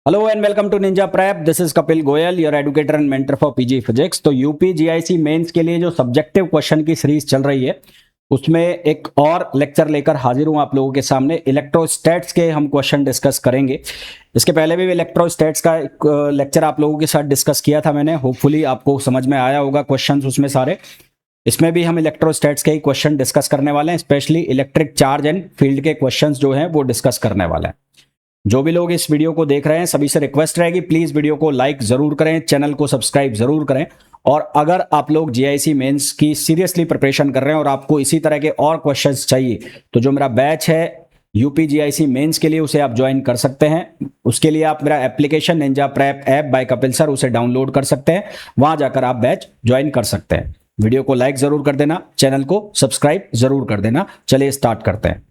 Hello and welcome to Ninja Prep. This is Kapil Goyal, your educator and mentor for PG Physics. तो UP GIC mains के लिए जो subjective question की series चल रही है उसमें एक और लेक्चर लेकर हाजिर हूं आप लोगों के सामने। इलेक्ट्रोस्टैट्स के हम क्वेश्चन डिस्कस करेंगे। इसके पहले भी इलेक्ट्रोस्टैट्स का एक लेक्चर आप लोगों के साथ डिस्कस किया था मैंने। होपफुली आपको समझ में आया होगा क्वेश्चंस उसमें सारे। इसमें भी हम इलेक्ट्रोस्टैट्स के ही क्वेश्चन डिस्कस करने वाले हैं, specially electric charge and field के क्वेश्चंस जो हैं वो डिस्कस करने वाले हैं। जो भी लोग इस वीडियो को देख रहे हैं सभी से रिक्वेस्ट रहेगी, प्लीज वीडियो को लाइक जरूर करें, चैनल को सब्सक्राइब जरूर करें। और अगर आप लोग जीआईसी मेंस की सीरियसली प्रिपरेशन कर रहे हैं और आपको इसी तरह के और क्वेश्चंस चाहिए तो जो मेरा बैच है यूपी जीआईसी मेंस के लिए उसे आप ज्वाइन कर सकते हैं। उसके लिए आप मेरा application Ninja prep app by Kapil sir उसे डाउनलोड कर सकते हैं, वहां जाकर आप बैच ज्वाइन कर सकते हैं। वीडियो को लाइक जरूर कर देना, चैनल को सब्सक्राइब जरूर कर देना। चलिए स्टार्ट करते हैं।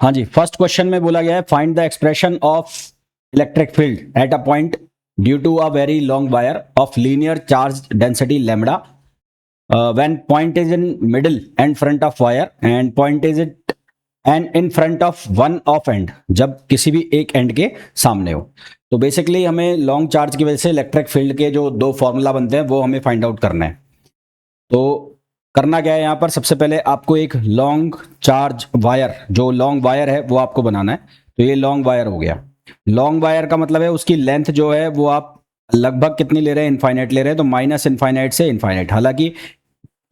हाँ जी, फर्स्ट क्वेश्चन में बोला गया है find the expression of electric field at a point due to a very long wire of linear charge density lambda when point is in middle and front of wire and point is it and in front of one of end, जब किसी भी एक and के सामने हो। तो basically हमें long charge की वजह से इलेक्ट्रिक फील्ड के जो दो फॉर्मूला बनते हैं वो हमें फाइंड आउट करना है। तो करना क्या है, यहाँ पर सबसे पहले आपको एक लॉन्ग चार्ज वायर, जो लॉन्ग वायर है वो आपको बनाना है। तो ये लॉन्ग वायर हो गया। लॉन्ग वायर का मतलब है उसकी लेंथ जो है वो आप लगभग कितनी ले रहे हैं, इनफाइनाइट ले रहे हैं। तो माइनस इनफाइनाइट से इनफाइनाइट, हालांकि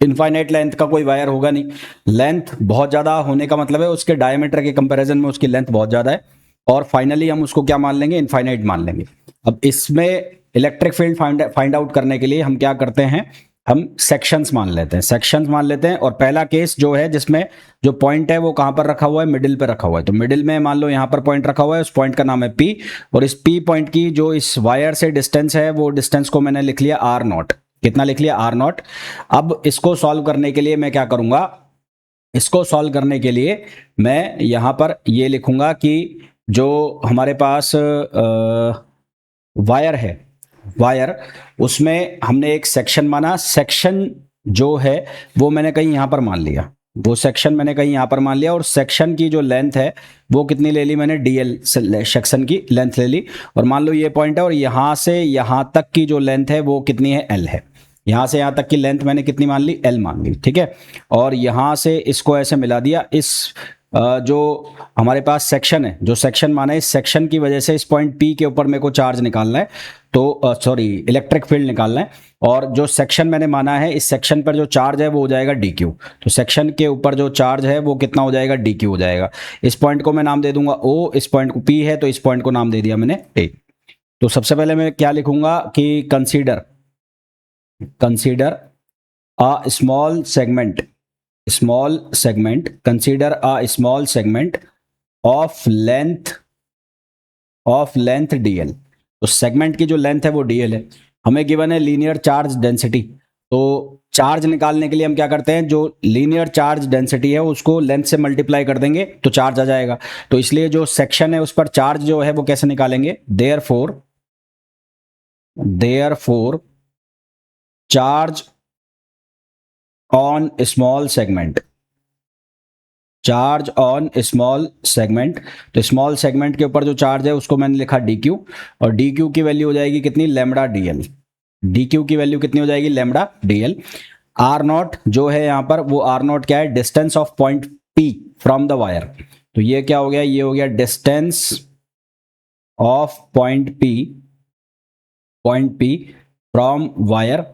इनफाइनाइट लेंथ का कोई वायर होगा नहीं। लेंथ बहुत ज्यादा होने का मतलब है उसके डायमीटर के कंपैरिजन में उसकी लेंथ बहुत ज्यादा है। और फाइनली हम उसको क्या मान लेंगे, इनफाइनाइट मान लेंगे। अब इसमें इलेक्ट्रिक फील्ड फाइंड आउट करने के लिए हम क्या करते हैं, हम सेक्शंस मान लेते हैं। सेक्शंस मान लेते हैं और पहला केस जो है जिसमें जो पॉइंट है वो कहां पर रखा हुआ है, मिडिल पे रखा हुआ है। तो मिडिल में मान लो यहां पर पॉइंट रखा हुआ है, उस पॉइंट का नाम है पी। और इस पी पॉइंट की जो इस वायर से डिस्टेंस है वो डिस्टेंस को मैंने लिख लिया आर नॉट। कितना लिख लिया, आर नॉट। अब इसको सॉल्व करने के लिए मैं क्या करूंगा, इसको सॉल्व करने के लिए मैं यहां पर ये लिखूंगा कि जो हमारे पास वायर है, वायर उसमें हमने एक सेक्शन माना। सेक्शन जो है वो मैंने कहीं यहां पर मान लिया, वो सेक्शन मैंने कहीं यहां पर मान लिया। और सेक्शन की जो लेंथ है वो कितनी ले ली मैंने, डीएल सेक्शन की लेंथ ले ली। और मान लो ये पॉइंट है और यहां से यहां तक की जो लेंथ है वो कितनी है, एल है। यहां से यहां तक की लेंथ मैंने कितनी मान ली, एल मान ली, ठीक है। और यहां से इसको ऐसे मिला दिया। इस जो हमारे पास सेक्शन है, जो सेक्शन माना है, इस सेक्शन की वजह से इस पॉइंट पी के ऊपर मेरे को चार्ज निकालना है, तो सॉरी इलेक्ट्रिक फील्ड निकालना है। और जो सेक्शन मैंने माना है, इस सेक्शन पर जो चार्ज है वो हो जाएगा डी क्यू। तो सेक्शन के ऊपर जो चार्ज है वो कितना हो जाएगा, डी क्यू हो जाएगा। इस पॉइंट को मैं नाम दे दूंगा ओ, इस पॉइंट को पी है तो इस पॉइंट को नाम दे दिया मैंने ए। तो सबसे पहले मैं क्या लिखूंगा कि consider a small segment, consider a small segment of length DL. तो सेगमेंट की जो लेंथ है वो डीएल है। हमें गिवन है लीनियर चार्ज डेंसिटी। तो चार्ज निकालने के लिए हम क्या करते हैं, जो लीनियर चार्ज डेंसिटी है उसको लेंथ से मल्टीप्लाई कर देंगे तो चार्ज आ जाएगा। तो इसलिए जो सेक्शन है उस पर चार्ज जो है वो कैसे निकालेंगे, therefore charge on small segment, charge on small segment. तो स्मॉल सेगमेंट के ऊपर जो चार्ज है उसको मैंने लिखा डी क्यू। और डी क्यू की वैल्यू हो जाएगी कितनी, लैम्बडा डीएल। डी क्यू की वैल्यू कितनी हो जाएगी, लैम्बडा डीएल। आर नॉट जो है यहां पर, वो आर नॉट क्या है, distance of point P from the wire. तो ये क्या हो गया, ये हो गया distance of point P from wire.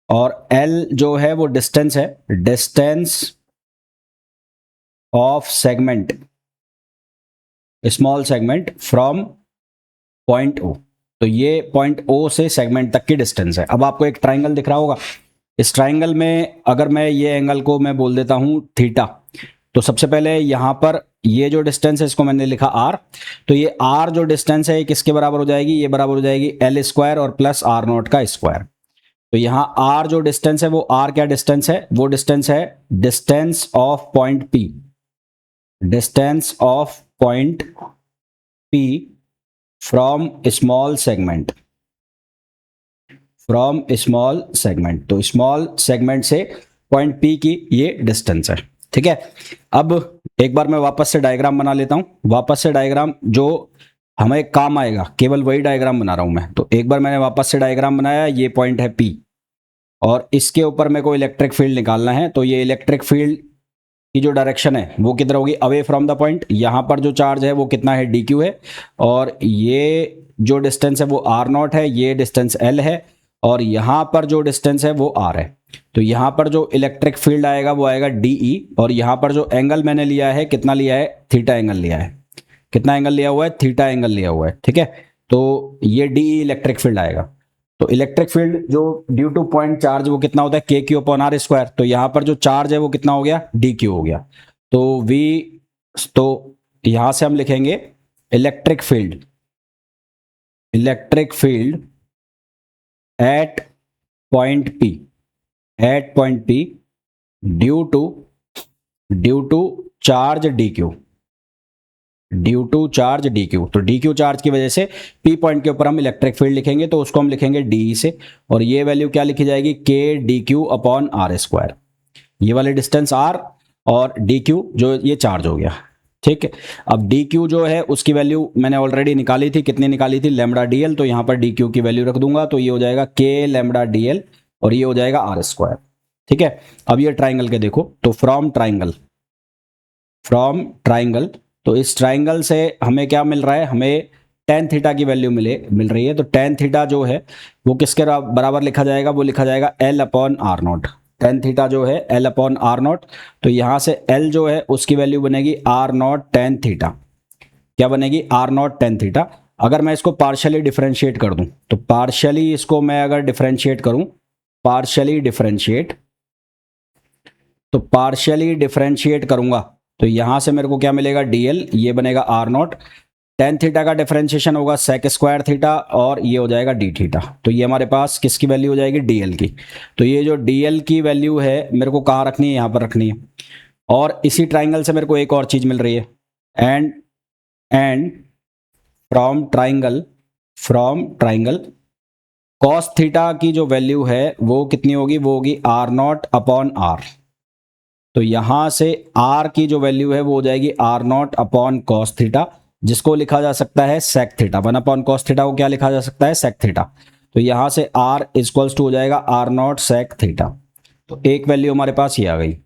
और एल जो है वो डिस्टेंस है, distance of segment, small segment from point O. तो ये पॉइंट ओ से सेगमेंट तक की डिस्टेंस है। अब आपको एक ट्राइंगल दिख रहा होगा, इस ट्राइंगल में अगर मैं ये एंगल को मैं बोल देता हूं थीटा, तो सबसे पहले यहां पर ये जो डिस्टेंस है इसको मैंने लिखा आर। तो ये आर जो डिस्टेंस है ये किसके बराबर हो जाएगी, ये बराबर हो जाएगी एल स्क्वायर और प्लस आर नॉट का स्क्वायर। तो यहां आर जो डिस्टेंस है वो आर क्या डिस्टेंस है, वो डिस्टेंस है distance of point P, distance of point P from small segment, तो स्मॉल सेगमेंट से पॉइंट पी की ये डिस्टेंस है, ठीक है। अब एक बार मैं वापस से डायग्राम बना लेता हूं। वापस से डायग्राम जो हमें काम आएगा, केवल वही डायग्राम बना रहा हूं मैं। तो एक बार मैंने वापस से डायग्राम बनाया, ये पॉइंट है P और इसके ऊपर मेरे को इलेक्ट्रिक फील्ड निकालना है। तो ये इलेक्ट्रिक फील्ड की जो डायरेक्शन है वो किधर होगी, अवे फ्रॉम द पॉइंट। यहाँ पर जो चार्ज है वो कितना है, dq है, और ये जो डिस्टेंस है वो r0 है, ये डिस्टेंस l है, और यहाँ पर जो डिस्टेंस है वो r है। तो यहाँ पर जो इलेक्ट्रिक फील्ड आएगा वो आएगा dE, और यहाँ पर जो एंगल मैंने लिया है, कितना लिया है, थीटा एंगल लिया है। कितना एंगल लिया हुआ है, थीटा एंगल लिया हुआ है, ठीक है। तो ये dE इलेक्ट्रिक फील्ड आएगा। तो इलेक्ट्रिक फील्ड जो ड्यू टू पॉइंट चार्ज वो कितना होता है, के क्यू अपॉन आर स्क्वायर। तो यहाँ पर जो चार्ज है वो कितना हो गया, डी क्यू हो गया। तो वी, तो यहां से हम लिखेंगे electric field, electric field at point P, at point P due to charge D Q, due to charge D Q. तो डी क्यू चार्ज की वजह से पी पॉइंट के ऊपर हम इलेक्ट्रिक फील्ड लिखेंगे, तो उसको हम लिखेंगे डी से, और ये वैल्यू क्या लिखी जाएगी, k d q upon r square. ये वाले डिस्टेंस आर और डी क्यू जो ये चार्ज हो गया, ठीक है। अब डी क्यू जो है उसकी वैल्यू मैंने ऑलरेडी निकाली थी, कितनी निकाली थी, लैम्बडा डी एल। तो यहाँ पर डी क्यू की वैल्यू रख दूंगा, तो ये हो जाएगा के लैम्बडा डी एल, और ये हो जाएगा आर स्क्वायर, ठीक है। अब ये ट्राइंगल के देखो, तो फ्रॉम ट्राइंगल, तो इस ट्राइंगल से हमें क्या मिल रहा है, हमें टेन थीटा की वैल्यू मिल रही है। तो टेन थीटा जो है वो किसके बराबर लिखा जाएगा, वो लिखा जाएगा l upon r naught. Tan theta जो है एल अपॉन आर नॉट, तो यहां से एल जो है उसकी वैल्यू बनेगी आर नॉट टेन थीटा। क्या बनेगी, आर नॉट टेन थीटा। अगर मैं इसको पार्शियली डिफरेंशिएट कर दूं, तो पार्शियली इसको मैं अगर डिफरेंशिएट करूं, पार्शियली डिफरेंशिएट करूंगा, तो यहां से मेरे को क्या मिलेगा, डीएल, ये बनेगा आर नॉट। टेन थीटा का डिफरेंशिएशन होगा सेक स्क्वायर थीटा, और ये हो जाएगा डी थीटा। तो ये हमारे पास किसकी वैल्यू हो जाएगी, डीएल की। तो ये जो डीएल की वैल्यू है मेरे को कहाँ रखनी है, यहाँ पर रखनी है। और इसी ट्राइंगल से मेरे को एक और चीज मिल रही है, and from triangle cos theta की जो वैल्यू है वो कितनी होगी, वो होगी आर नॉट अपॉन आर। तो यहां से r की जो वैल्यू है वो हो जाएगी r naught upon cos theta, जिसको लिखा जा सकता है sec theta. One upon cos theta को क्या लिखा जा सकता है, सेक थीटा। तो यहां से r इक्वल्स टू हो जाएगा आर नॉट सेक थीटा। तो एक वैल्यू हमारे पास ये आ गई,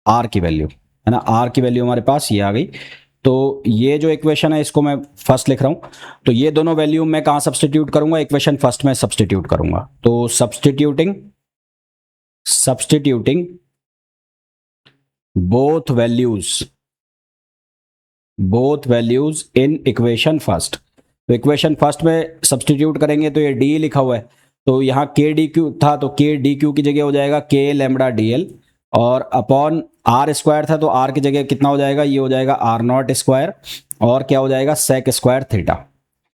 r की वैल्यू है ना, r की वैल्यू हमारे पास ये आ गई। तो ये जो इक्वेशन है इसको मैं फर्स्ट लिख रहा हूं। तो ये दोनों वैल्यू मैं कहां सब्सटीट्यूट करूंगा, इक्वेशन फर्स्ट में सब्सटीट्यूट करूंगा। तो substituting both values in equation first. तो इक्वेशन फर्स्ट में सब्सटीट्यूट करेंगे, तो ये डी लिखा हुआ है, तो यहाँ के डी क्यू था, तो के डी क्यू की जगह हो जाएगा के लैम्बडा डी एल, और अपॉन आर स्क्वायर था, तो आर की जगह कितना हो जाएगा, ये हो जाएगा आर नॉट स्क्वायर, और क्या हो जाएगा, सेक स्क्वायर थीटा,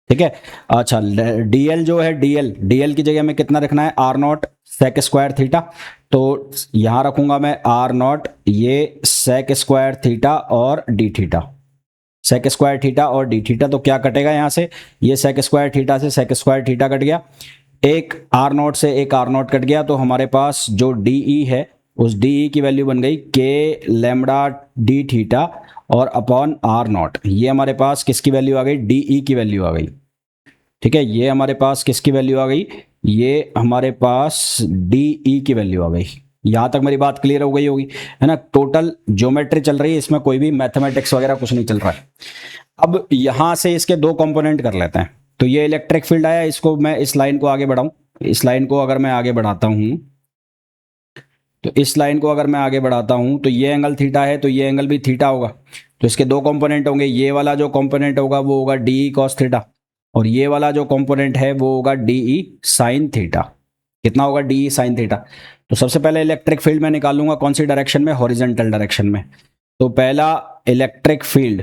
ठीक है। अच्छा, डीएल जो है, डीएल की जगह में कितना रखना है, r naught sec square theta. तो यहां रखूंगा मैं आर नॉट, ये सेक स्क्वायर थीटा और d theta, sec square theta और डी थीटा। तो क्या कटेगा यहां से, ये सेक स्क्वायर थीटा से सेक स्क्वायर थीटा कट गया, एक आर नॉट से एक आर नॉट कट गया। तो हमारे पास जो डीई है उस डीई की वैल्यू बन गई के लैम्बडा डी थीटा और अपॉन आर नॉट। ये हमारे पास किसकी वैल्यू आ गई, डीई की वैल्यू आ गई, ठीक है। ये हमारे पास किसकी वैल्यू आ गई, ये हमारे पास डीई की वैल्यू आ गई। यहां तक मेरी बात क्लियर हो गई होगी, है ना। टोटल ज्योमेट्री चल रही है, इसमें कोई भी मैथमेटिक्स वगैरह कुछ नहीं चल रहा है। अब यहां से इसके दो कंपोनेंट कर लेते हैं। तो ये इलेक्ट्रिक फील्ड आया, इसको मैं इस लाइन को आगे बढ़ाऊं, इस लाइन को अगर मैं आगे बढ़ाता हूं, तो इस लाइन को अगर मैं आगे बढ़ाता हूं, तो ये एंगल थीटा है, तो ये एंगल भी थीटा होगा। तो इसके दो कंपोनेंट होंगे, ये वाला जो कंपोनेंट होगा वो होगा डीई कॉस थीटा, और ये वाला जो कंपोनेंट है वो होगा डीई साइन थीटा। कितना होगा, डीई साइन थीटा। तो सबसे पहले इलेक्ट्रिक फील्ड में निकालूंगा, कौन सी डायरेक्शन में, हॉरिजॉन्टल डायरेक्शन में। तो पहला electric field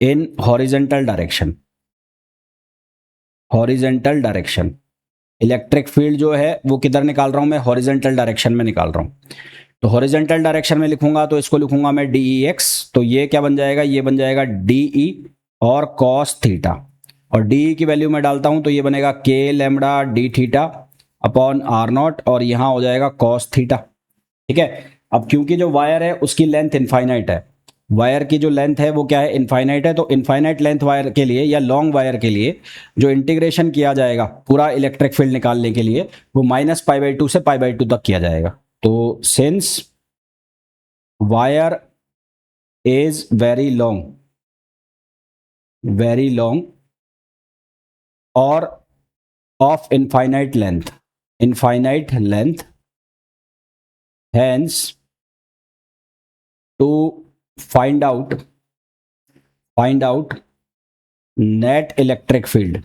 in horizontal direction, electric field जो है वो किधर निकाल रहा हूं मैं, हॉरिजॉन्टल डायरेक्शन में निकाल रहा हूं। तो हॉरिजॉन्टल डायरेक्शन में लिखूंगा, तो इसको लिखूंगा मैं डीई एक्स। तो ये क्या बन जाएगा, ये बन जाएगा डीई और कॉस थीटा, और डीई की वैल्यू मैं डालता हूं, तो ये बनेगा k lambda d theta upon r naught, और यहां हो जाएगा कॉस थीटा, ठीक है। अब क्योंकि जो वायर है उसकी लेंथ इनफाइनाइट है, वायर की जो लेंथ है वो क्या है, इनफाइनाइट है। तो इनफाइनाइट लेंथ वायर के लिए या लॉन्ग वायर के लिए जो इंटीग्रेशन किया जाएगा पूरा इलेक्ट्रिक फील्ड निकालने के लिए वो -π/2 से π/2 तक किया जाएगा। तो since wire is very long और of infinite length hence to find out net electric field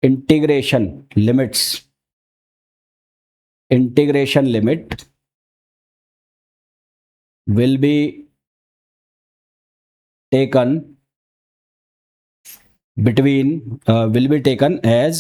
integration limit will be taken as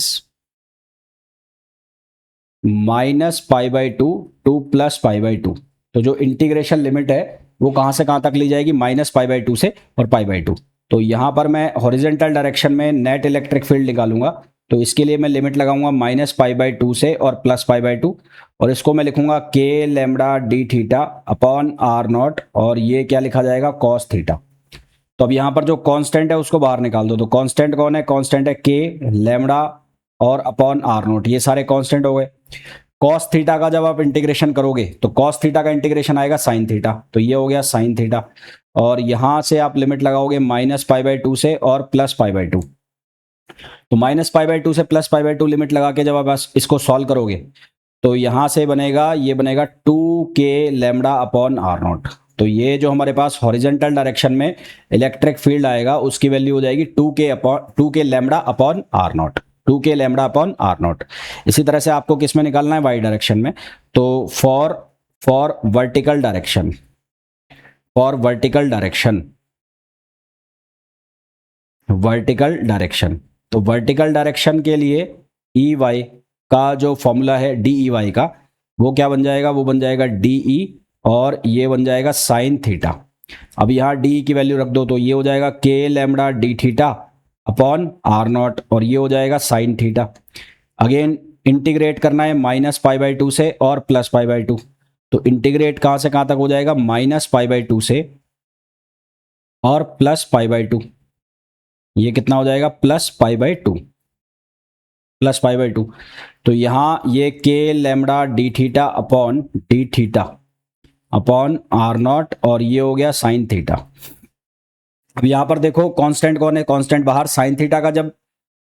-π/2 to +π/2। तो जो इंटीग्रेशन लिमिट है वो कहां से कहां तक ली जाएगी, -π/2 से और π/2। तो यहां पर मैं हॉरिजेंटल डायरेक्शन में नेट इलेक्ट्रिक फील्ड निकालूंगा, तो इसके लिए मैं लिमिट लगाऊंगा -π/2 से और +π/2, और इसको मैं लिखूंगा k lambda d theta upon r0, और ये क्या लिखा जाएगा, cos थीटा। तो अब यहाँ पर जो कांस्टेंट है उसको बाहर निकाल दो। तो कांस्टेंट कौन है, कांस्टेंट है के लैम्बडा और अपॉन r0, ये सारे कांस्टेंट हो गए। cos थीटा का जब आप इंटीग्रेशन करोगे तो cos थीटा का इंटीग्रेशन आएगा sin थीटा, तो ये हो गया sin थीटा, और यहां से आप लिमिट लगाओगे -π/2 से और +π/2। तो -π/2 से +π/2 लिमिट लगा के जब आप इसको सॉल्व करोगे तो यहां से बनेगा, ये बनेगा 2k लैम्बडा अपॉन r0। तो ये जो हमारे पास हॉरिजेंटल डायरेक्शन में इलेक्ट्रिक फील्ड आएगा उसकी वैल्यू हो जाएगी 2k lambda upon r0, 2k lambda upon r0। इसी तरह से आपको किस में निकालना है, वाई डायरेक्शन में। तो फॉर वर्टिकल डायरेक्शन तो वर्टिकल डायरेक्शन के लिए ई वाई का जो फॉर्मूला है डी ई वाई का, वो क्या बन जाएगा, वो बन जाएगा डी ई, और ये बन जाएगा साइन थीटा। अब यहाँ डी की वैल्यू रख दो, तो ये हो जाएगा के lambda d theta upon r0, और ये हो जाएगा साइन थीटा। अगेन इंटीग्रेट करना है -π/2 से और +π/2। तो इंटीग्रेट कहाँ से कहाँ तक हो जाएगा, -π/2 से और +π/2। ये कितना हो जाएगा, +π/2। तो यहाँ ये के lambda d theta upon r0, और ये हो गया साइन थीटा। अब यहाँ पर देखो कांस्टेंट कौन है, कांस्टेंट बाहर, साइन थीटा का जब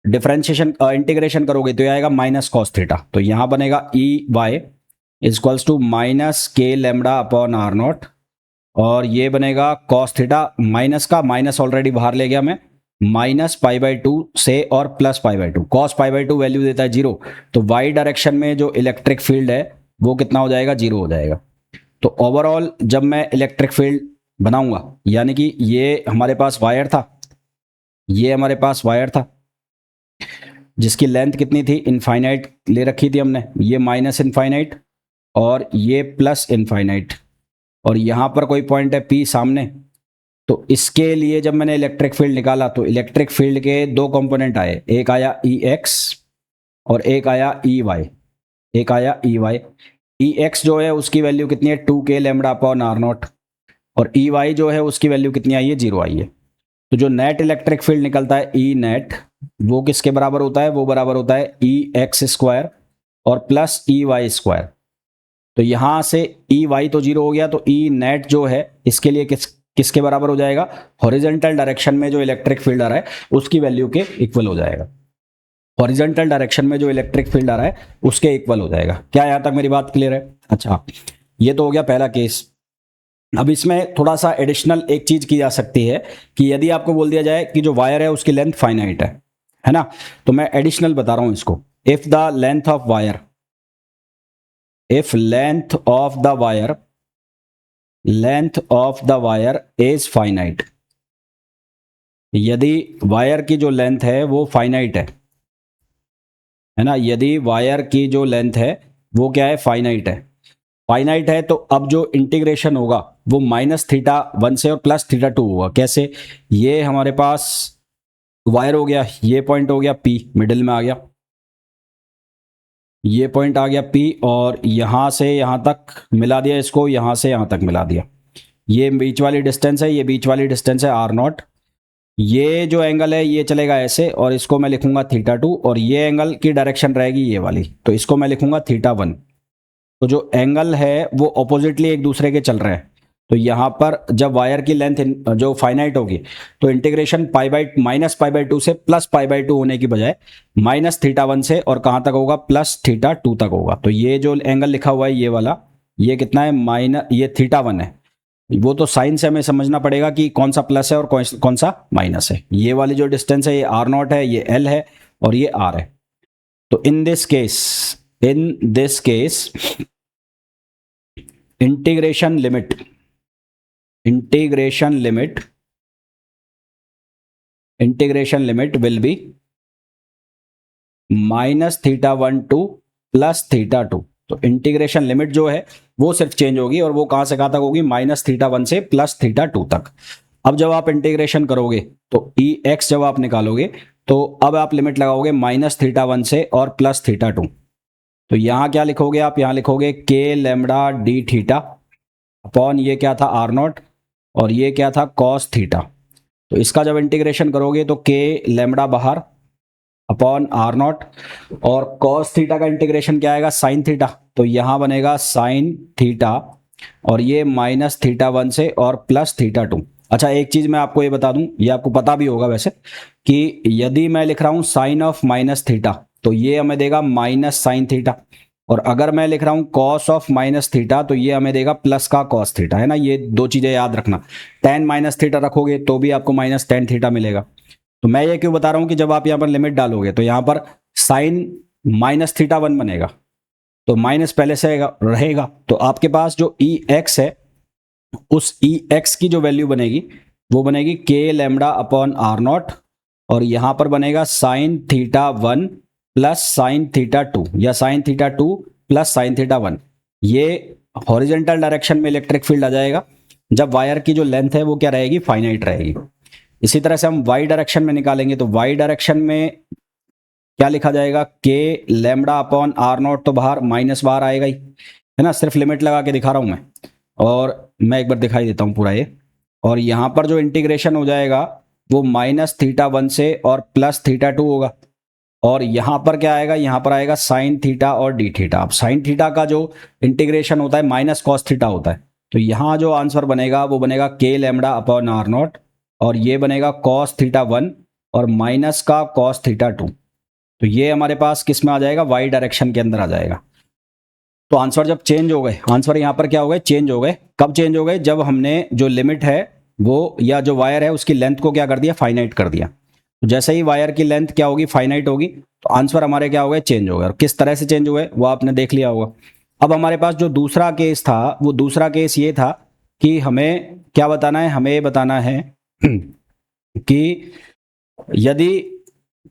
डिफरेंशिएशन इंटीग्रेशन करोगे तो ये आएगा -cos थीटा। तो यहाँ बनेगा E y equals to -k lambda upon r0, और ये बनेगा cos थीटा, माइनस का माइनस ऑलरेडी बाहर ले गया मैं, -π/2 से और +π/2। cos π/2 वैल्यू देता है 0, तो y डायरेक्शन में जो इलेक्ट्रिक फील्ड है वो कितना हो जाएगा, 0 हो जाएगा। तो ओवरऑल जब मैं इलेक्ट्रिक फील्ड बनाऊंगा, यानी कि ये हमारे पास वायर था, जिसकी लेंथ कितनी थी, इनफाइनाइट ले रखी थी हमने, ये माइनस इनफाइनाइट और ये प्लस इनफाइनाइट, और यहां पर कोई पॉइंट है P सामने। तो इसके लिए जब मैंने इलेक्ट्रिक फील्ड निकाला तो इलेक्ट्रिक फील्ड के दो कंपोनेंट आए, एक आया EX और एक आया EY। EX जो है उसकी वैल्यू कितनी है, 2k लैम्बडा अपॉन r0, और EY जो है उसकी वैल्यू कितनी आई है, 0 आई है। तो जो नेट इलेक्ट्रिक फील्ड निकलता है ई नेट, वो किसके बराबर होता है, वो बराबर होता है EX² और प्लस EY²। तो यहां से EY तो 0 हो गया, तो ई नेट जो है इसके लिए किसके बराबर हो जाएगा, हॉरिजेंटल डायरेक्शन में जो इलेक्ट्रिक फील्ड आ रहा है उसकी वैल्यू के इक्वल हो जाएगा। हॉरिजेंटल डायरेक्शन में जो इलेक्ट्रिक फील्ड आ रहा है उसके इक्वल हो जाएगा। क्या यहां तक मेरी बात क्लियर है? अच्छा, ये तो हो गया पहला केस। अब इसमें थोड़ा सा एडिशनल एक चीज की जा सकती है कि यदि आपको बोल दिया जाए कि जो वायर है उसकी लेंथ फाइनाइट है ना, तो मैं एडिशनल बता रहा हूं इसको। If length of the wire is finite, यदि वायर की जो लेंथ है वो फाइनाइट है ना, यदि वायर की जो लेंथ है वो क्या है, फाइनाइट है, तो अब जो इंटीग्रेशन होगा वो -θ1 से और +θ2 होगा। कैसे, ये हमारे पास वायर हो गया, ये पॉइंट हो गया P, मिडिल में आ गया, ये पॉइंट आ गया P और यहाँ से यहाँ तक मिला दिया इसको, यहाँ से यहाँ तक मिला दिया। ये बीच वाली डिस्टेंस है, ये बीच वाली डिस्टेंस है R0। ये जो एंगल है ये चलेगा ऐसे और इसको मैं लिखूंगा θ2 और ये एंगल की डायरेक्शन रहेगी ये वाली, तो इसको मैं लिखूंगा θ1। तो जो एंगल है वो ऑपोजिटली एक दूसरे के चल रहे हैं। तो यहाँ पर जब वायर की लेंथ जो फाइनाइट होगी तो इंटीग्रेशन -π/2 से +π/2 होने की बजाय -θ1 से और कहाँ तक होगा +θ2 तक होगा। तो ये जो एंगल लिखा हुआ है ये वाला, ये कितना है ये θ1 है। वो तो साइन से हमें समझना पड़ेगा कि कौन सा प्लस है और कौन सा माइनस है। ये वाली जो डिस्टेंस है ये R0 है, ये L है और ये R है। तो in this case integration limit will be -θ1 to +θ2। तो इंटीग्रेशन लिमिट जो है वो सिर्फ चेंज होगी और वो कहां से कहां तक होगी -θ1 से +θ2 तक। अब जब आप इंटीग्रेशन करोगे तो Ex जब आप निकालोगे तो अब आप लिमिट लगाओगे -θ1 से और +θ2। तो यहां क्या लिखोगे आप, यहां लिखोगे k lambda d theta upon ये क्या था R0 और ये क्या था cos थीटा। तो इसका जब इंटीग्रेशन करोगे तो k लैम्बडा बाहर अपॉन R0 और cos थीटा का इंटीग्रेशन क्या आएगा sin थीटा। तो यहां बनेगा sin थीटा और ये -θ1 से और +θ2। अच्छा एक चीज मैं आपको ये बता दूं, ये आपको पता भी होगा वैसे, कि यदि मैं लिख रहा हूं sin ऑफ -θ तो ये हमें देगा -sin थीटा, और अगर मैं लिख रहा हूं cos ऑफ -θ तो ये हमें देगा प्लस का cos थीटा, है ना। ये दो चीजें याद रखना। tan -θ रखोगे तो भी आपको -tan थीटा मिलेगा। तो मैं ये क्यों बता रहा हूं कि जब आप यहां पर लिमिट डालोगे तो यहां पर sin -θ1 बनेगा, तो माइनस पहले से रहेगा। तो आपके पास जो Ex है उस Ex की जो वैल्यू बनेगी वो बनेगी k लैम्बडा अपॉन R0 और यहां पर बनेगा sin θ1 प्लस sin θ2 या sin θ2 प्लस sin θ1। ये हॉरिजॉन्टल डायरेक्शन में इलेक्ट्रिक फील्ड आ जाएगा जब वायर की जो लेंथ है वो क्या रहेगी, फाइनाइट रहेगी। इसी तरह से हम y डायरेक्शन में निकालेंगे तो y डायरेक्शन में क्या लिखा जाएगा, k लैम्बडा अपॉन R0 तो बाहर माइनस बाहर आएगा ही, है ना। सिर्फ लिमिट लगा के दिखा रहा हूं मैं, और मैं एक बार दिखाई देता हूं पूरा ये। और यहां पर जो इंटीग्रेशन हो जाएगा वो -θ1 से और +θ2 होगा, और यहां पर क्या आएगा, यहां पर आएगा sin थीटा और d थीटा। अब sin थीटा का जो इंटीग्रेशन होता है -cos थीटा होता है, तो यहां जो आंसर बनेगा वो बनेगा k लैम्बडा अपॉन R0 और ये बनेगा cos θ1 और माइनस का cos θ2। तो ये हमारे पास किस में आ जाएगा, y डायरेक्शन के अंदर आ जाएगा। तो आंसर जब चेंज हो गए, आंसर यहाँ पर क्या हो गए, चेंज हो गए। कब चेंज हो गए, जब हमने जो लिमिट है वो या जो वायर है उसकी लेंथ को क्या कर दिया, फाइनाइट कर दिया। तो जैसे ही वायर की लेंथ क्या होगी, फाइनाइट होगी, तो आंसर हमारे क्या हो गए, चेंज हो गए। और किस तरह से चेंज हुए वो आपने देख लिया होगा। अब हमारे पास जो दूसरा केस था वो दूसरा केस ये था कि हमें क्या बताना है, हमें ये बताना है कि यदि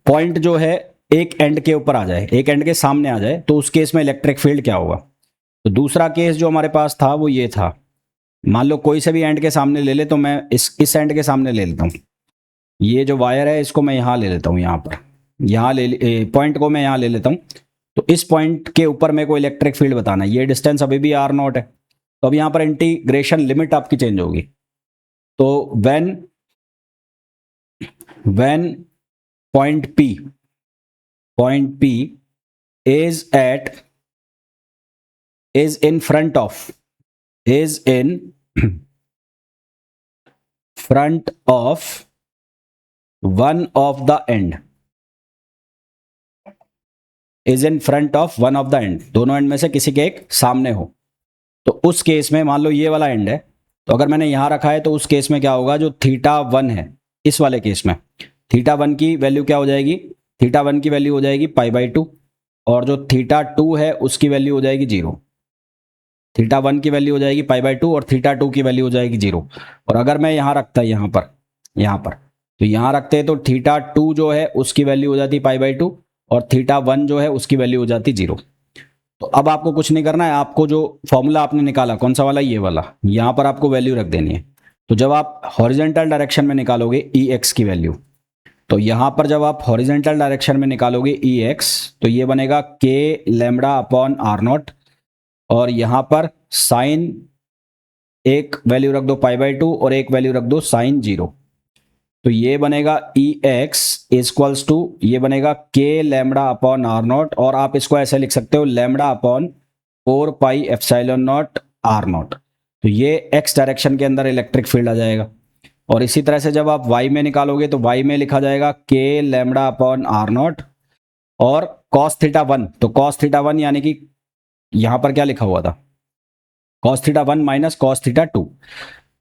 पॉइंट जो है एक एंड के ऊपर आ जाए, एक एंड के सामने आ जाए, तो उस केस में इलेक्ट्रिक फील्ड क्या होगा। तो दूसरा केस जो हमारे पास था वो ये था, मान लो कोई से भी एंड के सामने ले ले, तो मैं इस एंड के सामने ले लेता हूँ। ये जो वायर है इसको मैं यहाँ ले लेता हूँ, यहाँ पर यहाँ पॉइंट को मैं यहाँ ले लेता हूँ। तो इस पॉइंट के ऊपर मेरे को इलेक्ट्रिक फील्ड बताना है। ये डिस्टेंस अभी भी R0 है, तो अब यहाँ पर इंटीग्रेशन लिमिट आपकी चेंज होगी। तो when point P is in front of one of the end, दोनों एंड में से किसी के एक सामने हो। तो उस केस में मान लो ये वाला एंड है, तो अगर मैंने यहां रखा है तो उस केस में क्या होगा, जो θ1 है इस वाले केस में θ1 की वैल्यू क्या हो जाएगी, θ1 की वैल्यू हो जाएगी π/2 और जो θ2 है उसकी वैल्यू हो जाएगी 0। θ1 की वैल्यू हो जाएगी π/2 और θ2 की वैल्यू हो जाएगी 0। और अगर मैं यहाँ रखता यहाँ पर तो यहाँ रखते तो θ2 जो है उसकी वैल्यू हो जाती π/2 और θ1 जो है उसकी वैल्यू हो जाती 0। तो अब आपको कुछ नहीं करना है, आपको जो फॉर्मूला आपने निकाला कौन सा वाला, ये वाला, यहाँ पर आपको वैल्यू रख देनी है। तो जब आप हॉरिजॉन्टल डायरेक्शन में निकालोगे Ex की वैल्यू, तो यहां पर जब आप हॉरिजेंटल डायरेक्शन में निकालोगे ई एक्स तो ये बनेगा k lambda upon r naught, और यहां पर साइन एक वैल्यू रख दो π/2 और एक वैल्यू रख दो साइन 0। तो ये बनेगा ई एक्स इक्वल्स टू, ये बनेगा k lambda upon r naught, और आप इसको ऐसे लिख सकते हो लैम्बडा अपॉन 4πε0 आर नॉट। तो ये एक्स डायरेक्शन के अंदर इलेक्ट्रिक फील्ड आ जाएगा। और इसी तरह से जब आप वाई में निकालोगे तो वाई में लिखा जाएगा के लैम्बडा अपॉन आर नॉट और कॉस थीटा 1। तो कॉस थीटा 1 यानी कि यहां पर क्या लिखा हुआ था, cos theta 1 minus cos theta 2।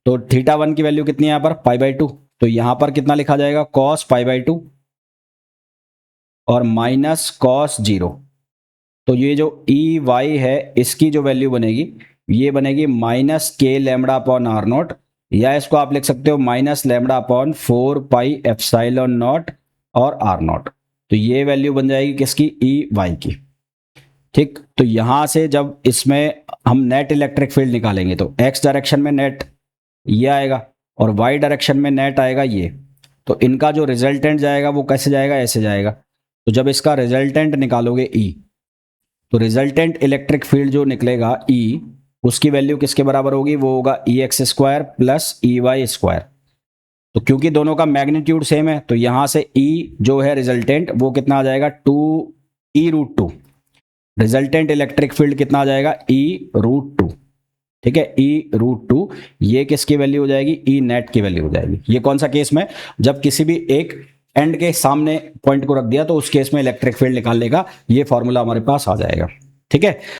तो थीटा 1 की वैल्यू कितनी है यहाँ पर π/2, तो यहां पर कितना लिखा जाएगा कॉस π/2 और माइनस कॉस 0। तो ये जो ई वाई है इसकी जो वैल्यू बनेगी ये बनेगी माइनस के लैम्बडा अपॉन आर नॉट, या इसको आप लिख सकते हो माइनस लैम्बडा अपॉन 4πε0 और आर नॉट। तो ये वैल्यू बन जाएगी किसकी, ई वाई की। ठीक, तो यहां से जब इसमें हम नेट इलेक्ट्रिक फील्ड निकालेंगे तो एक्स डायरेक्शन में नेट ये आएगा और वाई डायरेक्शन में नेट आएगा ये। तो इनका जो रिजल्टेंट जाएगा वो कैसे जाएगा, ऐसे जाएगा। तो जब इसका रिजल्टेंट निकालोगे ई, तो रिजल्टेंट इलेक्ट्रिक फील्ड जो निकलेगा ई, उसकी वैल्यू किसके बराबर होगी, वो होगा e x square plus e y square. तो क्योंकि दोनों का मैग्नीट्यूड सेम है तो यहां से ई जो है रिजल्टेंट वो कितना आ जाएगा 2e√2। रिजल्टेंट इलेक्ट्रिक फील्ड कितना आ जाएगा, e√2। ठीक है, e√2। ये किसकी वैल्यू हो जाएगी, ई नेट की वैल्यू हो जाएगी। ये कौन सा केस में, जब किसी भी एक एंड के सामने पॉइंट को रख दिया तो उस केस में इलेक्ट्रिक फील्ड निकालने का ये फॉर्मूला हमारे पास आ जाएगा। ठीक है।